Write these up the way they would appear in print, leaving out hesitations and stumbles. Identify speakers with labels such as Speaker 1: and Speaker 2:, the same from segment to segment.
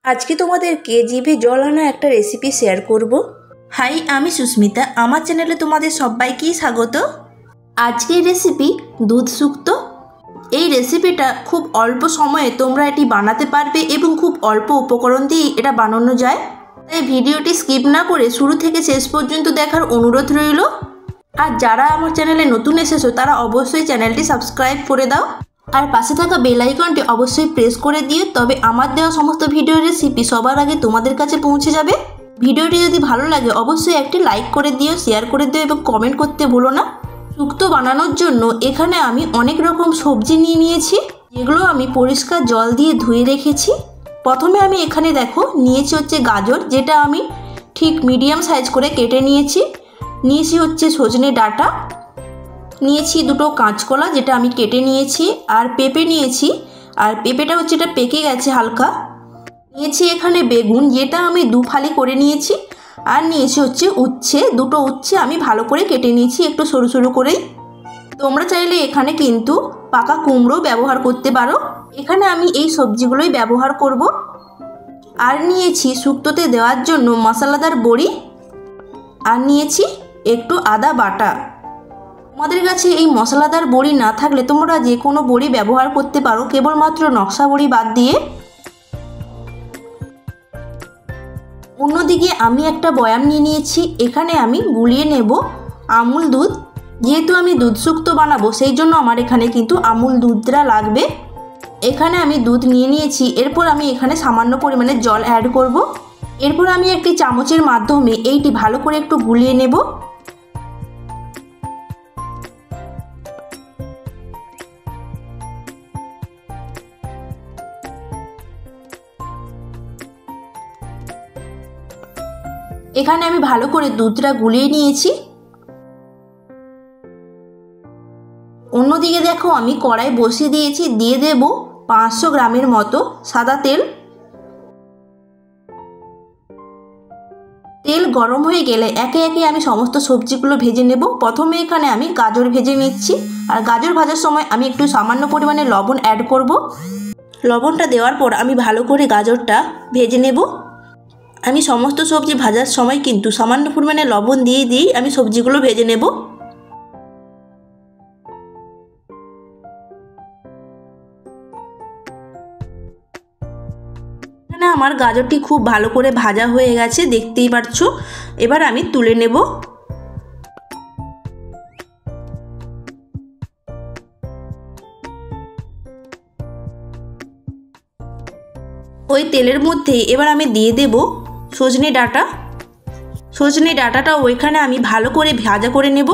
Speaker 1: আজকে তোমাদেরকে জিভে জল আনা একটা রেসিপি শেয়ার করব। হাই, আমি সুস্মিতা, আমার চ্যানেলে তোমাদের সবাইকেই স্বাগত। আজকের রেসিপি দুধ শুক্তো। এই রেসিপিটা খুব অল্প সময়ে তোমরা এটি বানাতে পারবে এবং খুব অল্প উপকরণ দিয়ে এটা বানানো যায়। তাই ভিডিওটি স্কিপ না করে শুরু থেকে শেষ পর্যন্ত দেখার অনুরোধ রইল। আর যারা আমার চ্যানেলে নতুন এসেছো তারা অবশ্যই চ্যানেলটি সাবস্ক্রাইব করে দাও আর পাশে থাকা বেল আইকনটি অবশ্যই প্রেস করে দিও, তবে আমার দেওয়া সমস্ত ভিডিওর রেসিপি সবার আগে তোমাদের কাছে পৌঁছে যাবে। ভিডিওটি যদি ভালো লাগে অবশ্যই একটি লাইক করে দিও, শেয়ার করে দিও এবং কমেন্ট করতে ভুলো না। শুক্তো বানানোর জন্য এখানে আমি অনেক রকম সবজি নিয়ে নিয়েছি, যেগুলো আমি পরিষ্কার জল দিয়ে ধুয়ে রেখেছি। প্রথমে আমি এখানে নিয়েছি হচ্ছে গাজর, যেটা আমি ঠিক মিডিয়াম সাইজ করে কেটে নিয়েছি। নিয়েছি হচ্ছে সজনে ডাঁটা, নিয়েছি দুটো কাঁচকলা যেটা আমি কেটে নিয়েছি, আর পেঁপে নিয়েছি, আর পেঁপেটা হচ্ছে এটা পেকে গেছে হালকা। নিয়েছি এখানে বেগুন, যেটা আমি দু ফালি করে নিয়েছি, আর নিয়েছি হচ্ছে উচ্ছে, দুটো উচ্ছে আমি ভালো করে কেটে নিয়েছি একটু সরু সরু করেই। তোমরা চাইলে এখানে কিন্তু পাকা কুমড়ো ব্যবহার করতে পারো। এখানে আমি এই সবজিগুলোই ব্যবহার করব। আর নিয়েছি শুক্তোতে দেওয়ার জন্য মশলাদার বড়ি, আর নিয়েছি একটু আদা বাটা। তোমাদের কাছে এই মশলাদার বড়ি না থাকলে তোমরা যে কোনো বড়ি ব্যবহার করতে পারো, কেবলমাত্র নকশা বড়ি বাদ দিয়ে। অন্যদিকে আমি একটা বয়াম নিয়ে নিয়েছি, এখানে আমি গুলিয়ে নেব আমুল দুধ। যেহেতু আমি দুধ শুক্তো বানাবো সেই জন্য আমার এখানে কিন্তু আমুল দুধটা লাগবে। এখানে আমি দুধ নিয়ে নিয়েছি, এরপর আমি এখানে সামান্য পরিমাণে জল অ্যাড করব। এরপর আমি একটি চামচের মাধ্যমে এইটি ভালো করে একটু গুলিয়ে নেব। এখানে আমি ভালো করে দুধটা গুলিয়ে নিয়েছি। অন্যদিকে আমি কড়াই বসিয়ে দিয়েছি, দিয়ে দেব 500 গ্রামের মতো সাদা তেল। তেল গরম হয়ে গেলে একে একে আমি সমস্ত সবজিগুলো ভেজে নেব। প্রথমে এখানে আমি গাজর ভেজে নিচ্ছি, আর গাজর ভাজার সময় আমি একটু সামান্য পরিমাণে লবণ অ্যাড করব। লবণটা দেওয়ার পর আমি ভালো করে গাজরটা ভেজে নেব। আমি সমস্ত সবজি ভাজার সময় কিন্তু সামান্য পরিমাণে লবণ দিয়েই আমি সবজিগুলো ভেজে নেব। এখানে আমার গাজরটি খুব ভালো করে ভাজা হয়ে গেছে, দেখতেই পাচ্ছো। এবার আমি তুলে নেব। ওই তেলের মধ্যে এবার আমি দিয়ে দেব সজনে ডাঁটা। সজনে ডাঁটাটা ওইখানে আমি ভালো করে ভাজা করে নেব।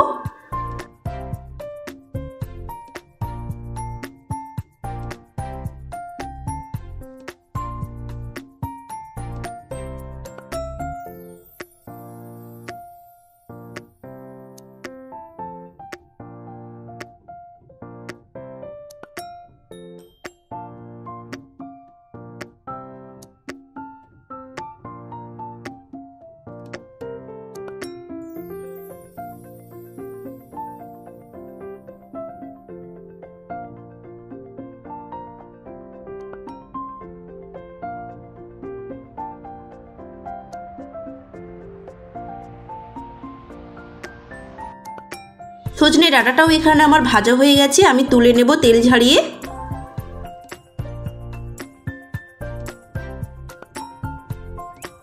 Speaker 1: সজনে ডাঁটাটাও এখানে আমার ভাজা হয়ে গেছে, আমি তুলে নেব তেল ঝাড়িয়ে।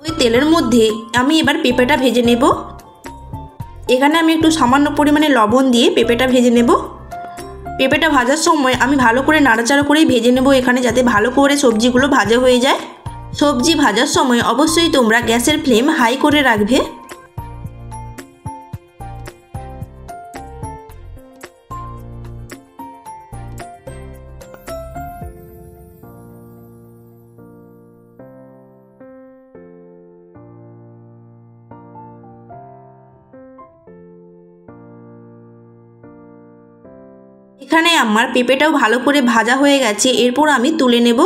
Speaker 1: ওই তেলের মধ্যে আমি এবার পেঁপেটা ভেজে নেব। এখানে আমি একটু সামান্য পরিমাণে লবণ দিয়ে পেঁপেটা ভেজে নেব। পেঁপেটা ভাজার সময় আমি ভালো করে নাড়াচাড়া করেই ভেজে নেব এখানে, যাতে ভালো করে সবজিগুলো ভাজা হয়ে যায়। সবজি ভাজার সময় অবশ্যই তোমরা গ্যাসের ফ্লেম হাই করে রাখবে। এখানে আমার পেঁপেটাও ভালো করে ভাজা হয়ে গেছে, এরপর আমি তুলে নেব।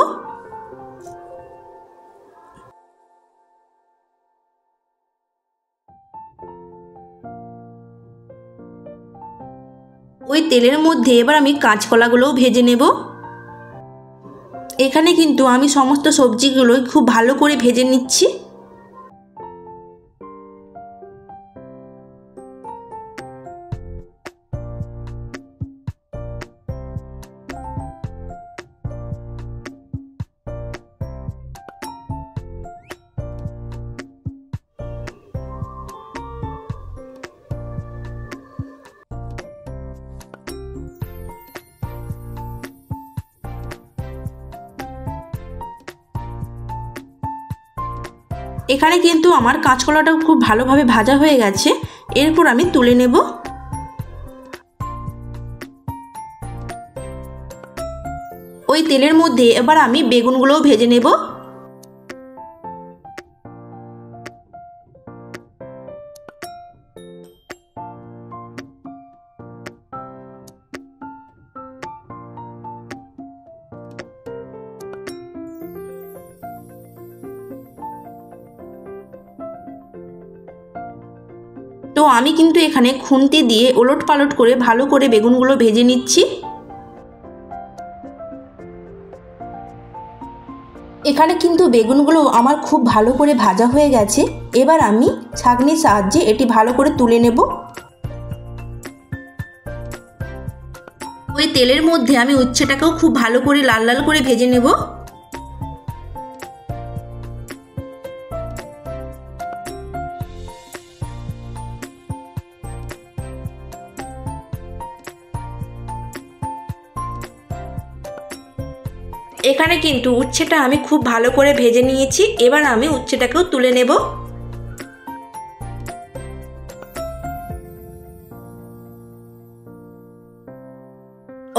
Speaker 1: ওই তেলের মধ্যে এবার আমি কাঁচকলাগুলোও ভেজে নেব। এখানে কিন্তু আমি সমস্ত সবজিগুলো খুব ভালো করে ভেজে নিচ্ছি। এখানে কিন্তু আমার কাঁচকলাটা খুব ভালোভাবে ভাজা হয়ে গেছে। এরপর আমি তুলে নেব। ওই তেলের মধ্যে এবার আমি বেগুনগুলোও ভেজে নেব। তো আমি কিন্তু এখানে খুন্তি দিয়ে ওলট পালট করে ভালো করে বেগুনগুলো ভেজে নিচ্ছি। এখানে কিন্তু বেগুনগুলো আমার খুব ভালো করে ভাজা হয়ে গেছে। এবার আমি ছাঁকনির সাহায্যে এটি ভালো করে তুলে নেব। ওই তেলের মধ্যে আমি উচ্ছেটাকেও খুব ভালো করে লাল লাল করে ভেজে নেব। এখানে কিন্তু উচ্ছেটা আমি খুব ভালো করে ভেজে নিয়েছি। এবার আমি উচ্ছেটাকেও তুলে নেব।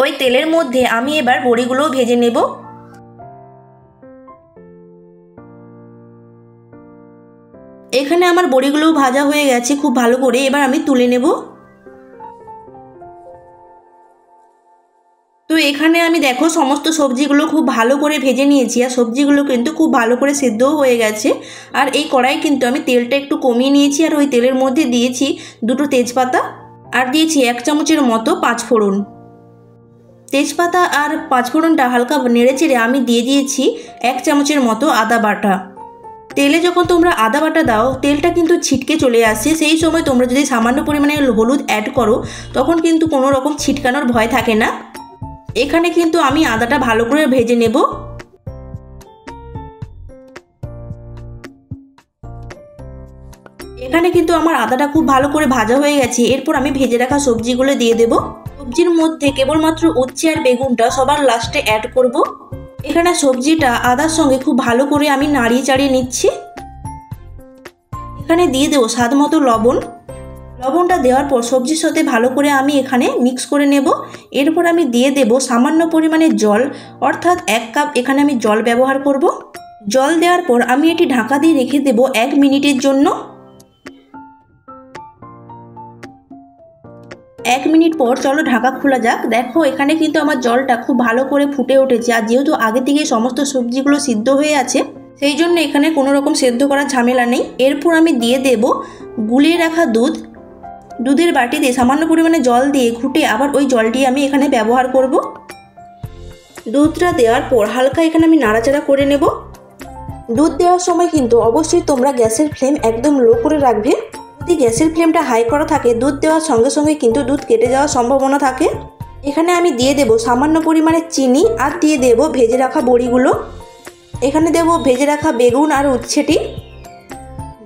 Speaker 1: ওই তেলের মধ্যে আমি এবার বড়িগুলোও ভেজে নেব। এখানে আমার বড়িগুলোও ভাজা হয়ে গেছে খুব ভালো করে। এবার আমি তুলে নেব। তো এখানে আমি দেখো সমস্ত সবজিগুলো খুব ভালো করে ভেজে নিয়েছি, আর সবজিগুলো কিন্তু খুব ভালো করে সেদ্ধও হয়ে গেছে। আর এই কড়াই কিন্তু আমি তেলটা একটু কমিয়ে নিয়েছি, আর ওই তেলের মধ্যে দিয়েছি দুটো তেজপাতা, আর দিয়েছি 1 চামচের মতো পাঁচফোড়ন। তেজপাতা আর পাঁচফোড়নটা হালকা নেড়ে চেড়ে আমি দিয়ে দিয়েছি 1 চামচের মতো আদা বাটা। তেলে যখন তোমরা আদা বাটা দাও তেলটা কিন্তু ছিটকে চলে আসে, সেই সময় তোমরা যদি সামান্য পরিমাণে হলুদ অ্যাড করো তখন কিন্তু কোনো রকম ছিটকানোর ভয় থাকে না। এখানে কিন্তু আমি আদাটা ভালো করে ভেজে নেব। এখানে কিন্তু আমার আদাটা খুব ভালো করে ভাজা হয়ে গেছে। এরপর আমি ভেজে রাখা সবজিগুলো দিয়ে দেব। সবজির মধ্যে কেবলমাত্র উচ্ছে আর বেগুনটা সবার লাস্টে অ্যাড করব। এখানে সবজিটা আদার সঙ্গে খুব ভালো করে আমি নাড়িয়ে চাড়িয়ে নিচ্ছি। এখানে দিয়ে দেবো স্বাদ মতো লবণ। লবণটা দেওয়ার পর সবজির সাথে ভালো করে আমি এখানে মিক্স করে নেব। এরপর আমি দিয়ে দেব সামান্য পরিমাণে জল, অর্থাৎ 1 কাপ এখানে আমি জল ব্যবহার করব। জল দেওয়ার পর আমি এটি ঢাকা দিয়ে রেখে দেব 1 মিনিটের জন্য। 1 মিনিট পর চলো ঢাকা খোলা যাক। দেখো এখানে কিন্তু আমার জলটা খুব ভালো করে ফুটে উঠেছে, আর যেহেতু আগে থেকে সমস্ত সবজিগুলো সিদ্ধ হয়ে আছে সেই জন্য এখানে কোনো রকম সেদ্ধ করার ঝামেলা নেই। এরপর আমি দিয়ে দেব গুলিয়ে রাখা দুধ। দুধের বাটিতে সামান্য পরিমাণে জল দিয়ে ঘুটে আবার ওই জলটি আমি এখানে ব্যবহার করব। দুধটা দেওয়ার পর হালকা এখানে আমি নাড়াচাড়া করে নেব। দুধ দেওয়ার সময় কিন্তু অবশ্যই তোমরা গ্যাসের ফ্লেম একদম লো করে রাখবে। যদি গ্যাসের ফ্লেমটা হাই করা থাকে দুধ দেওয়ার সঙ্গে সঙ্গে কিন্তু দুধ কেটে যাওয়ার সম্ভাবনা থাকে। এখানে আমি দিয়ে দেব সামান্য পরিমাণে চিনি, আর দিয়ে দেব ভেজে রাখা বড়িগুলো। এখানে দেব ভেজে রাখা বেগুন আর উচ্ছেটি।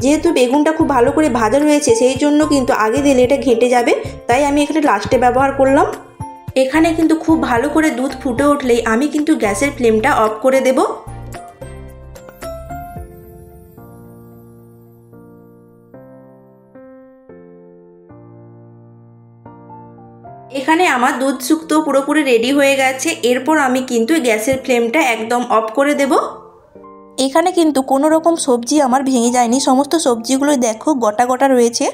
Speaker 1: যেহেতু বেগুনটা খুব ভালো করে ভাজা রয়েছে সেই জন্য কিন্তু আগে দিলে এটা ঘেঁটে যাবে, তাই আমি এখানে লাস্টে ব্যবহার করলাম। এখানে কিন্তু খুব ভালো করে দুধ ফুটে উঠলেই আমি কিন্তু গ্যাসের ফ্লেমটা অফ করে দেব। এখানে আমার দুধ শুক্তো পুরোপুরি রেডি হয়ে গেছে। এরপর আমি কিন্তু গ্যাসের ফ্লেমটা একদম অফ করে দেব। এখানে কিন্তু কোনো রকম সবজি আমার ভেঙে যায়নি, সমস্ত সবজিগুলো দেখো গোটা গোটা রয়েছে।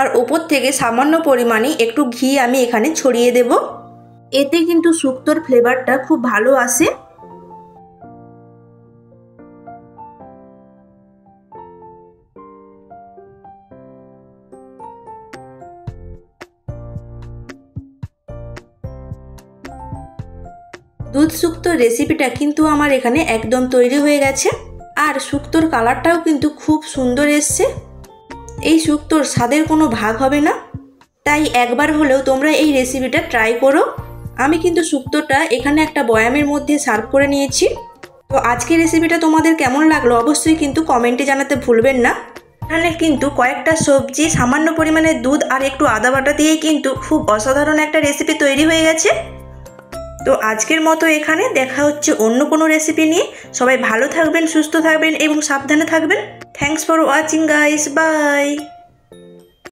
Speaker 1: আর ওপর থেকে সামান্য পরিমাণে একটু ঘি আমি এখানে ছড়িয়ে দেব। এতে কিন্তু শুক্তোর ফ্লেভারটা খুব ভালো আসে। শুক্তোর রেসিপিটা কিন্তু আমার এখানে একদম তৈরি হয়ে গেছে। আর শুক্তোর কালারটাও কিন্তু খুব সুন্দর এসছে। এই শুক্তোর স্বাদের কোনো ভাগ হবে না, তাই একবার হলেও তোমরা এই রেসিপিটা ট্রাই করো। আমি কিন্তু শুক্তোটা এখানে একটা বয়ামের মধ্যে সার্ভ করে নিয়েছি। তো আজকের রেসিপিটা তোমাদের কেমন লাগলো অবশ্যই কিন্তু কমেন্টে জানাতে ভুলবেন না। এখানে কিন্তু কয়েকটা সবজি, সামান্য পরিমাণে দুধ আর একটু আদা বাটা দিয়ে কিন্তু খুব অসাধারণ একটা রেসিপি তৈরি হয়ে গেছে। তো আজকের মতো এখানে, দেখা হচ্ছে অন্য কোনো রেসিপি নিয়ে। সবাই ভালো থাকবেন, সুস্থ থাকবেন এবং সাবধানে থাকবেন। Thanks for watching guys, by.